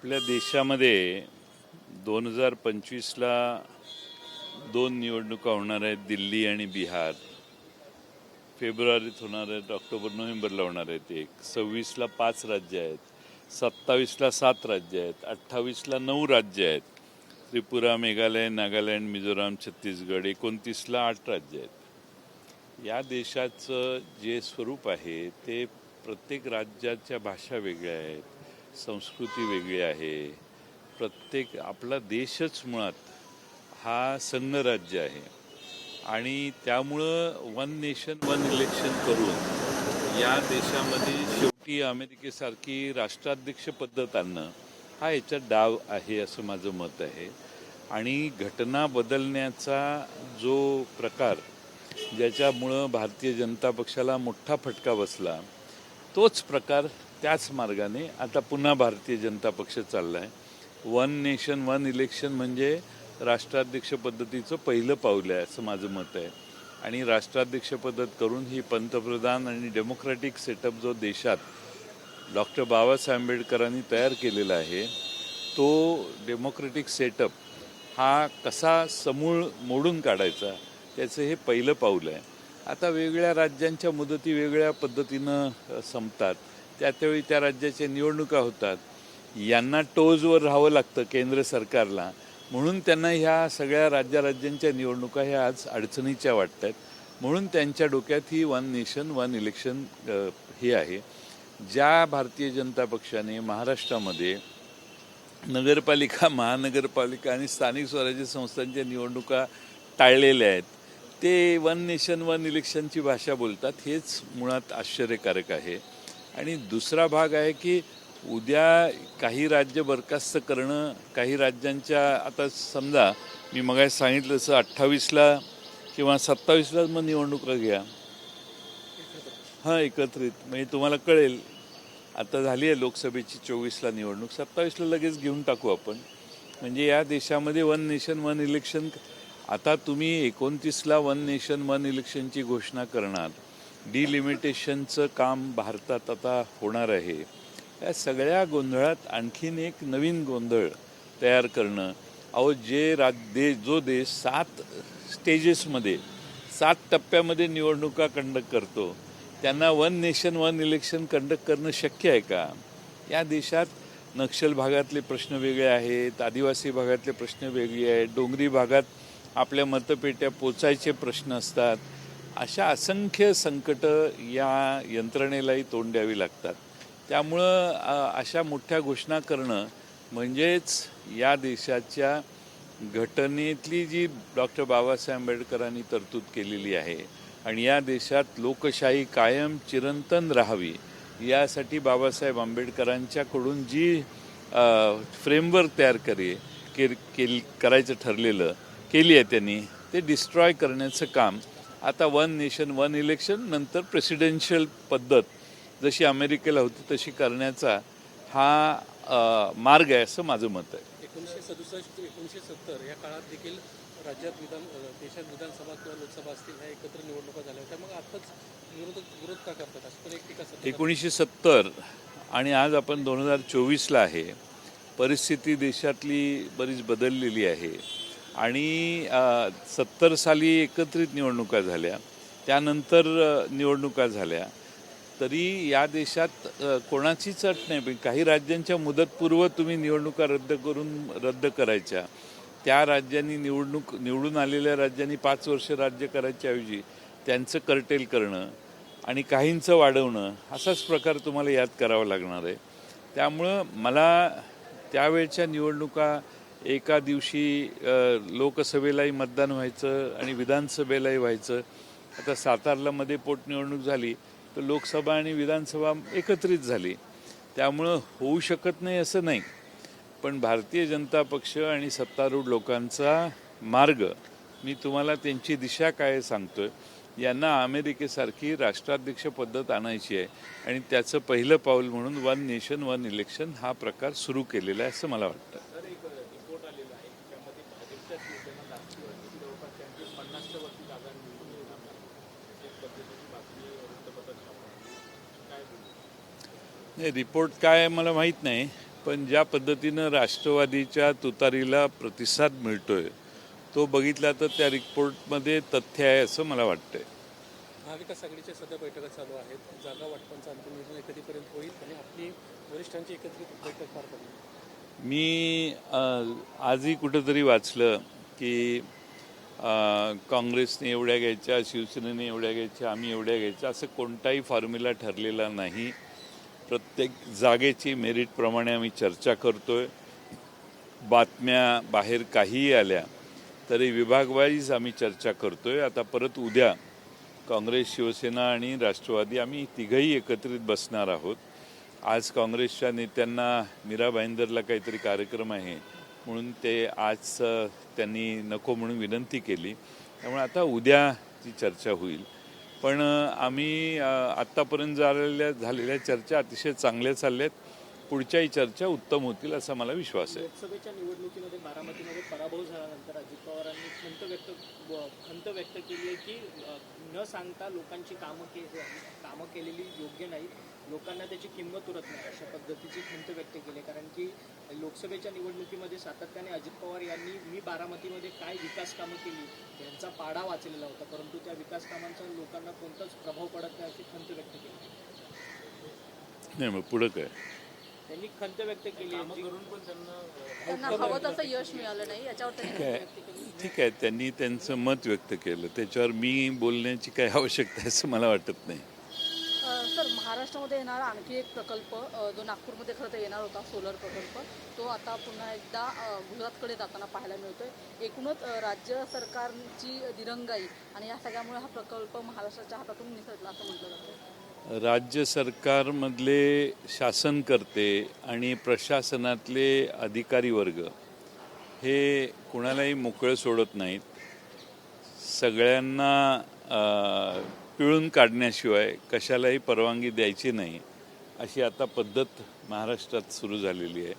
आपल्या देशामध्ये 2025ला दोन निवडणुका होणार आहेत, दिल्ली आणि बिहार. फेब्रुवारीत होणार आहेत, ऑक्टोबर नोव्हेंबरला होणार आहेत. 26ला 5 राज्य आहेत, 27ला 7 राज्य आहेत, 28ला 9 राज्य आहेत. त्रिपुरा, मेघालय, नागालँड, मिझोराम, छत्तीसगड. 29ला 8 राज्य आहेत. या देशाचं जे स्वरूप आहे ते प्रत्येक राज्याच्या भाषा वेगळ्या आहेत, संस्कृती वेगळी आहे. प्रत्येक आपला देशच मुळात हा संघराज्य आहे आणि त्यामुळं वन नेशन वन इलेक्शन करून या देशामध्ये शेवटी अमेरिकेसारखी राष्ट्राध्यक्ष पद्धत आणणं हा याच्यात डाव आहे असं माझं मत आहे. आणि घटना बदलण्याचा जो प्रकार ज्याच्यामुळं भारतीय जनता पक्षाला मोठा फटका बसला तोच प्रकार त्याच मार्गाने आता पुन्हा भारतीय जनता पक्ष चालला आहे. वन नेशन वन इलेक्शन म्हणजे राष्ट्राध्यक्ष पद्धतीचं पहिलं पाऊल आहे असं माझं मत आहे. आणि राष्ट्राध्यक्ष पद्धत करून ही पंतप्रधान आणि डेमोक्रॅटिक सेटअप जो देशात डॉक्टर बाबासाहेब आंबेडकरांनी तयार केलेला आहे तो डेमोक्रॅटिक सेटअप हा कसा समूळ मोडून काढायचा त्याचं हे पहिलं पाऊल आहे. आता वेगवेगळ्या राज्यांच्या मुदती वेगळ्या पद्धतीनं संपतात, त्यावेळी त्या राज्याच्या निवडणुका होतात. यांना टोजवर राहावं लागतं केंद्र सरकारला, म्हणून त्यांना ह्या सगळ्या राज्यांच्या निवडणुका ह्या आज अडचणीच्या वाटत आहेत. म्हणून त्यांच्या डोक्यात ही वन नेशन वन इलेक्शन हे आहे. ज्या भारतीय जनता पक्षाने महाराष्ट्रामध्ये नगरपालिका, महानगरपालिका आणि स्थानिक स्वराज्य संस्थांच्या निवडणुका टाळलेल्या आहेत ते वन नेशन वन इलेक्शनची भाषा बोलतात. हेच मुळात आश्चर्यकारक आहे. आणि दुसरा भाग आहे की उद्या काही राज्य बरखास्त करणं, काही राज्यांच्या, आता समजा मी मगाशी सांगितलं तसं 28ला किंवा 27ला मग निवडणुका घ्या, हां एकत्रित, म्हणजे तुम्हाला कळेल. आता झाली आहे लोकसभेची 24ला निवडणूक, 27ला लगेच घेऊन टाकू आपण. म्हणजे या देशामध्ये वन नेशन वन इलेक्शन. आता तुम्ही 29ला वन नेशन वन इलेक्शनची घोषणा करणार, डिलिमिटेशनचं काम भारतात आता होणार आहे. या सगळ्या गोंधळात आणखीन एक नवीन गोंधळ तयार करणं. अहो जो देश 7 स्टेजेसमध्ये 7 टप्प्यामध्ये निवडणुका कंडक्ट करतो त्यांना one nation one election conduct करणं शक्य आहे का? या देशात नक्षल भागातले प्रश्न वेगळे आहेत, आदिवासी भागातले प्रश्न वेगळे आहेत, डोंगरी भागात आपल्या मतपेट्या पोचायचे प्रश्न असतात. अशा असंख्य संकटं या यंत्रणेलाही तोंड द्यावी लागतात. त्यामुळं अशा मोठ्या घोषणा करणं म्हणजेच या देशाच्या घटनेतली जी डॉक्टर बाबासाहेब आंबेडकरांनी तरतूद केलेली आहे आणि या देशात लोकशाही कायम चिरंतन राहावी यासाठी बाबासाहेब आंबेडकरांच्याकडून जी फ्रेमवर्क तयार करायचं ठरलेलं केली आहे त्यांनी, ते डिस्ट्रॉय करण्याचं काम आता वन नेशन वन इलेक्शन नंतर प्रेसिडेन्शियल पद्धत जशी अमेरिकेला होती तशी करण्याचा हा मार्ग आहे असं माझं मत आहे. 1967 1970 या काळात देखील राज्यात देशात विधानसभा किंवा लोकसभा असतील ह्या एकत्र निवडणुका झाल्या होत्या. मग आताच विरोध का करतात असं पण एक टीका 1970 आणि आज आपण 2024ला आहे. परिस्थिती देशातली बरीच बदललेली आहे आणि 70 साली एकत्रित निवडणुका झाल्या, त्यानंतर निवडणुका झाल्या, तरी या देशात कोणाचीच अट नाही. काही राज्यांच्या मुदतपूर्व तुम्ही निवडणुका रद्द करायच्या. त्या राज्यांनी निवडून आलेल्या राज्यांनी 5 वर्ष राज्य करायच्या ऐवजी त्यांचं कर्टेल करणं आणि काहींचं वाढवणं असाच प्रकार तुम्हाला याद करावा लागणार आहे. त्यामुळं मला त्यावेळच्या निवडणुका एका दिवशी लोकसभेलाही मतदान व्हायचं आणि विधानसभेलाही व्हायचं. आता सातारला मध्ये पोटनिवडणूक झाली तर लोकसभा आणि विधानसभा एकत्रित झाली. त्यामुळं होऊ शकत नाही असं नाही, पण भारतीय जनता पक्ष आणि सत्तारूढ लोकांचा मार्ग, मी तुम्हाला त्यांची दिशा काय सांगतोय. यांना अमेरिकेसारखी राष्ट्राध्यक्ष पद्धत आणायची आहे आणि त्याचं पहिलं पाऊल म्हणून वन नेशन वन इलेक्शन हा प्रकार सुरू केलेला आहे असं मला वाटतं. नाही, रिपोर्ट काय मला माहीत नाही, पण ज्या पद्धतीनं राष्ट्रवादीच्या तुतारीला प्रतिसाद मिळतोय तो बघितला तर त्या रिपोर्टमध्ये तथ्य आहे असं मला वाटतंय. महाविकास आघाडीच्या सध्या बैठका चालू आहेत. जागा वाटपांचा अंतिम निर्णय कधीपर्यंत होईल आणि आपली वरिष्ठांची एकत्रित बैठक पार पडली? मी आजही कुठंतरी वाचलं की काँग्रेसने एवढ्या घ्यायच्या, शिवसेनेने एवढ्या घ्यायच्या, आम्ही एवढ्या घ्यायच्या, असं कोणताही फॉर्म्युला ठरलेला नाही. प्रत्येक जागेची मेरिटप्रमाणे आम्ही चर्चा करतोय. बातम्या बाहेर काहीही आल्या तरी विभागवाईज आम्ही चर्चा करतोय. आता परत उद्या काँग्रेस, शिवसेना आणि राष्ट्रवादी आम्ही तिघंही एकत्रित बसणार आहोत. आज काँग्रेसच्या नेत्यांना मीरा भाईंदरला काहीतरी कार्यक्रम आहे म्हणून ते आज त्यांनी नको म्हणून विनंती केली. त्यामुळे आता उद्या ती चर्चा होईल. पण आम्ही आत्तापर्यंत झालेल्या चर्चा अतिशय चांगल्या चालल्यात. पुढच्याही चर्चा उत्तम होतील असा मला विश्वास आहे. लोकसभेच्या निवडणुकीमध्ये बारामतीमध्ये पराभव झाल्यानंतर अजित पवारांनी खंत व्यक्त केली आहे की न सांगता लोकांची कामं केलेली योग्य नाही, लोकांना त्याची किंमत उरत नाही, अशा पद्धतीची खंत व्यक्त केली. कारण की लोकसभेच्या निवडणुकीमध्ये सातत्याने अजित पवार यांनी मी बारामतीमध्ये काय विकास कामं केली यांचा पाढा वाचलेला होता, परंतु त्या विकास कामांचा लोकांना कोणताच प्रभाव पडत नाही अशी खंत व्यक्त केली. नाही मग पुढं काय त्यांनी खंत व्यक्त केली करून पण त्यांना हवं तसं यश मिळालं नाही याच्यावर त्यांनी ठीक आहे, त्यांनी त्यांचं मत व्यक्त केलं, त्याच्यावर मी बोलण्याची काही आवश्यकता आहे असं मला वाटत नाही. सर, महाराष्ट्रामध्ये येणारा आणखी एक प्रकल्प जो नागपूरमध्ये खरं तर येणार होता, सोलर प्रकल्प, तो आता पुन्हा एकदा गुजरातकडे जाताना पाहायला मिळतोय. एकूणच राज्य सरकारची दिरंगाई आणि या सगळ्यामुळे हा प्रकल्प महाराष्ट्राच्या हातातून निसटला असं म्हटलं जातं. राज्य सरकारमधले शासनकर्ते आणि प्रशासनातले अधिकारी वर्ग हे कुणालाही मोकळं सोडत नाहीत. सगळ्यांना पिळून काढण्याशिवाय कशालाही परवानगी द्यायची नाही अशी आता पद्धत महाराष्ट्रात सुरू झालेली आहे.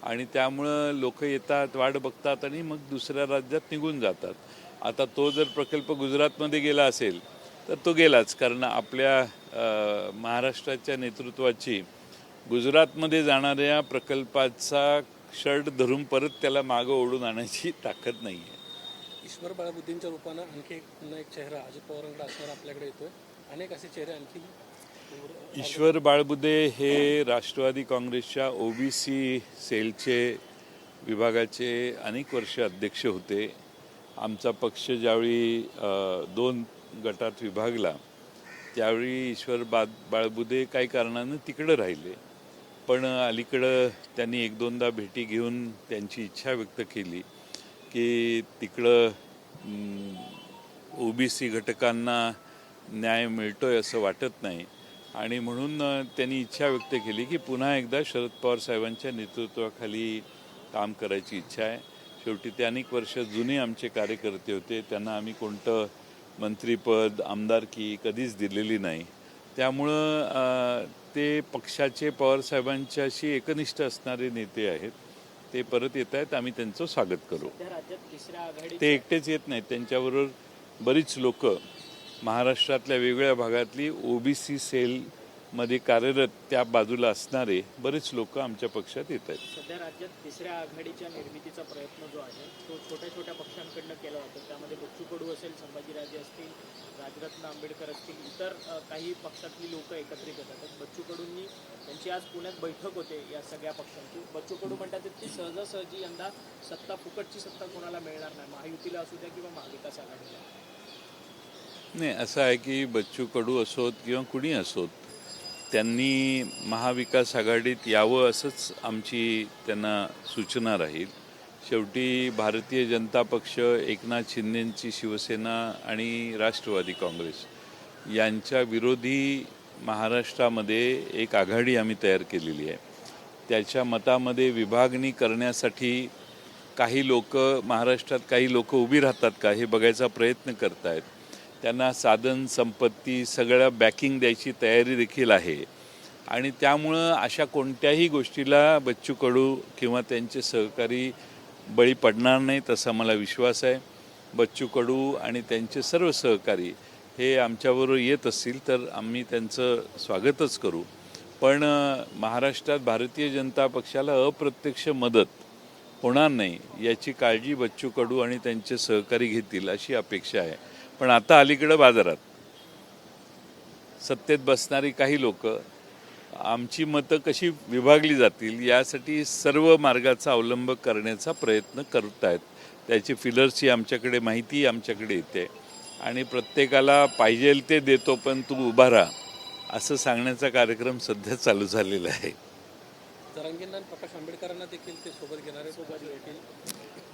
आणि त्यामुळं लोक येतात, वाट बघतात आणि मग दुसऱ्या राज्यात निघून जातात. आता तो जर प्रकल्प गुजरातमध्ये गेला असेल तर तो गेलाच, कारण आपल्या महाराष्ट्राच्या नेतृत्वाची गुजरातमध्ये जाणाऱ्या प्रकल्पाचा शर्ट धरून परत त्याला मागं ओढून आणायची ताकद नाही आहे. ईश्वर बाळबुद्धींच्या रूपानं आणखी पुन्हा एक चेहरा अजित पवारांकडे असणार आपल्याकडे येतोय. अनेक असे चेहरे आणखी ईश्वर बाळबुद्धे हे राष्ट्रवादी काँग्रेसच्या ओबीसी सेलचे विभागाचे अनेक वर्ष अध्यक्ष होते. आमचा पक्ष ज्यावेळी 2 गटात विभागला त्यावेळी ईश्वर बाळबुद्धे काही कारणानं तिकडं राहिले. पण अलीकडं त्यांनी 1-2दा भेटी घेऊन त्यांची इच्छा व्यक्त केली की तिकडं ओबीसी घटकांना न्याय मिळतोय असं वाटत नाही. आणि म्हणून त्यांनी इच्छा व्यक्त केली की पुन्हा एकदा शरद पवार साहेबांच्या नेतृत्वाखाली काम करायची इच्छा आहे. शेवटी ते अनेक वर्ष जुने आमचे कार्यकर्ते होते, त्यांना आम्ही कोणतं मंत्रिपद, आमदारकी कधीच दिलेली नाही. त्यामुळं ते पक्षाचे पवारसाहेबांच्याशी एकनिष्ठ असणारे नेते आहेत. ते परत येत आहेत, आम्ही त्यांचं स्वागत करू. ते एकटेच येत नाहीत, त्यांच्याबरोबर बरीच लोक महाराष्ट्रातल्या वेगवेगळ्या भागातली ओबीसी सेलमध्ये कार्यरत त्या बाजूला असणारे बरेच लोक आमच्या पक्षात येत आहेत. सध्या राज्यात तिसऱ्या आघाडीच्या निर्मितीचा प्रयत्न जो आहे तो छोट्या छोट्या पक्षांकडनं केला जातो. त्यामध्ये बच्चू कडू असेल, संभाजीराजे असतील, राजरत्न आंबेडकर असतील, इतर काही पक्षातली लोक एकत्रित येतात. बच्चू कडूंनी त्यांची आज पुण्यात बैठक होते या सगळ्या पक्षांची. बच्चू कडू म्हणतात की सहजासहजी यंदा फुकटची सत्ता कोणाला मिळणार नाही, महायुतीला असू द्या किंवा महाविकास आघाडीला. नाही, असं आहे की बच्चू कडू असोत किंवा कुणी असोत त्यांनी महाविकास आघाडीत यावं असंच आमची त्यांना सूचना राहील. शेवटी भारतीय जनता पक्ष, एकनाथ शिंदेंची शिवसेना आणि राष्ट्रवादी काँग्रेस यांच्या विरोधी महाराष्ट्रामध्ये एक आघाडी आम्ही तयार केलेली आहे. त्याच्या मतामध्ये विभागणी करण्यासाठी काही लोक महाराष्ट्रात काही लोक उभी राहतात का हे बघायचा प्रयत्न करत आहेत. त्यांना साधन संपत्ती सगळ्या बॅकिंग द्यायची तयारी देखील आहे. आणि त्यामुळं अशा कोणत्याही गोष्टीला बच्चू कडू किंवा त्यांचे सहकारी बळी पडणार नाहीत असा मला विश्वास आहे. बच्चू कडू आणि त्यांचे सर्व सहकारी हे आमच्याबरोबर येत असतील तर आम्ही त्यांचं स्वागतच करू. पण महाराष्ट्रात भारतीय जनता पक्षाला अप्रत्यक्ष मदत होणार नाही याची काळजी बच्चू कडू आणि त्यांचे सहकारी घेतील अशी अपेक्षा आहे. पण आता अलीकडं बाजारात सत्तेत बसणारी काही लोक आमची मतं कशी विभागली जातील यासाठी सर्व मार्गाचा अवलंब करण्याचा प्रयत्न करत आहेत. त्याची फिलर्सची आमच्याकडे माहिती आमच्याकडे येते आणि प्रत्येकाला पाहिजे ते देतो पण तू उभा राहा असं सांगण्याचा कार्यक्रम सध्या चालू झालेला आहे. जरांगेंना आणि प्रकाश आंबेडकरांना देखील ते सोबत घेणारे सोबत येतील.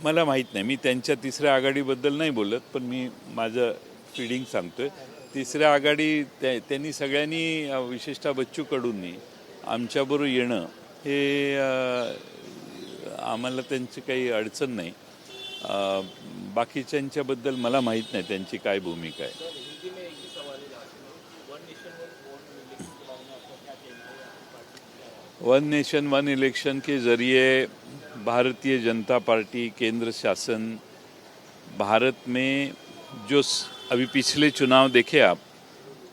मला माहीत नाही, मी त्यांच्या तिसऱ्या आघाडीबद्दल नाही बोलत, पण मी माझं फीडिंग सांगतोय. तिसऱ्या आघाडी त्यांनी सगळ्यांनी विशेषतः बच्चू कडूंनी आमच्याबरोबर येणं हे आम्हाला त्यांची काही अडचण नाही. बाकीच्यांच्याबद्दल मला माहीत नाही त्यांची काय भूमिका आहे. वन नेशन वन इलेक्शन के ज़रिए भारतीय जनता पार्टी केंद्र शासन भारत में जो अभी पिछले चुनाव देखे आप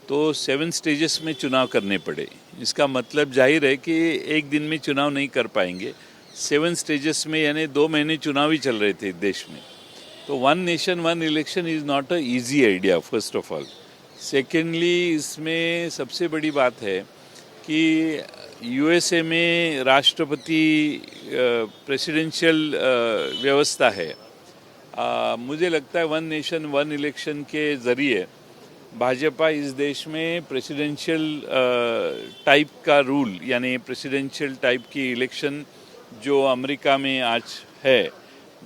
तो 7 स्टेजेस में चुनाव करने पड़े. इसका मतलब जाहिर है कि एक दिन में चुनाव नहीं कर पाएंगे. 7 स्टेजेस में यानी 2 महीने चुनाव ही चल रहे थे देश में. तो one nation one election is not a easy idea first of all. Secondly इसमें सबसे बड़ी बात है कि यूएसए में राष्ट्रपति प्रेसिडेंशियल व्यवस्था है. मुझे लगता है वन नेशन वन इलेक्शन के ज़रिए भाजपा इस देश में प्रेसिडेंशियल टाइप का रूल यानी प्रेसिडेंशियल टाइप की इलेक्शन जो अमेरिका में आज है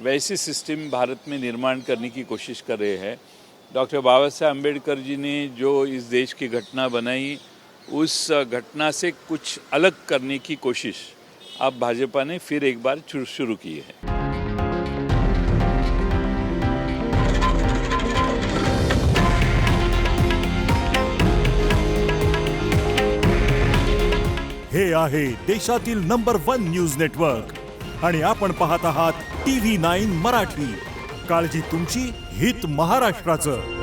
वैसी सिस्टम भारत में निर्माण करने की कोशिश कर रहे हैं. डॉक्टर बाबा साहेब अम्बेडकर जी ने जो इस देश की घटना बनाई उस घटना से कुछ अलग करने की कोशिश अब भाजपा ने फिर एक बार शुरू की है. हे आहे देशातील नंबर 1 न्यूज नेटवर्क आणि आपण पाहत आहात TV9 मराठी. काळजी तुमची, हित महाराष्ट्राचं.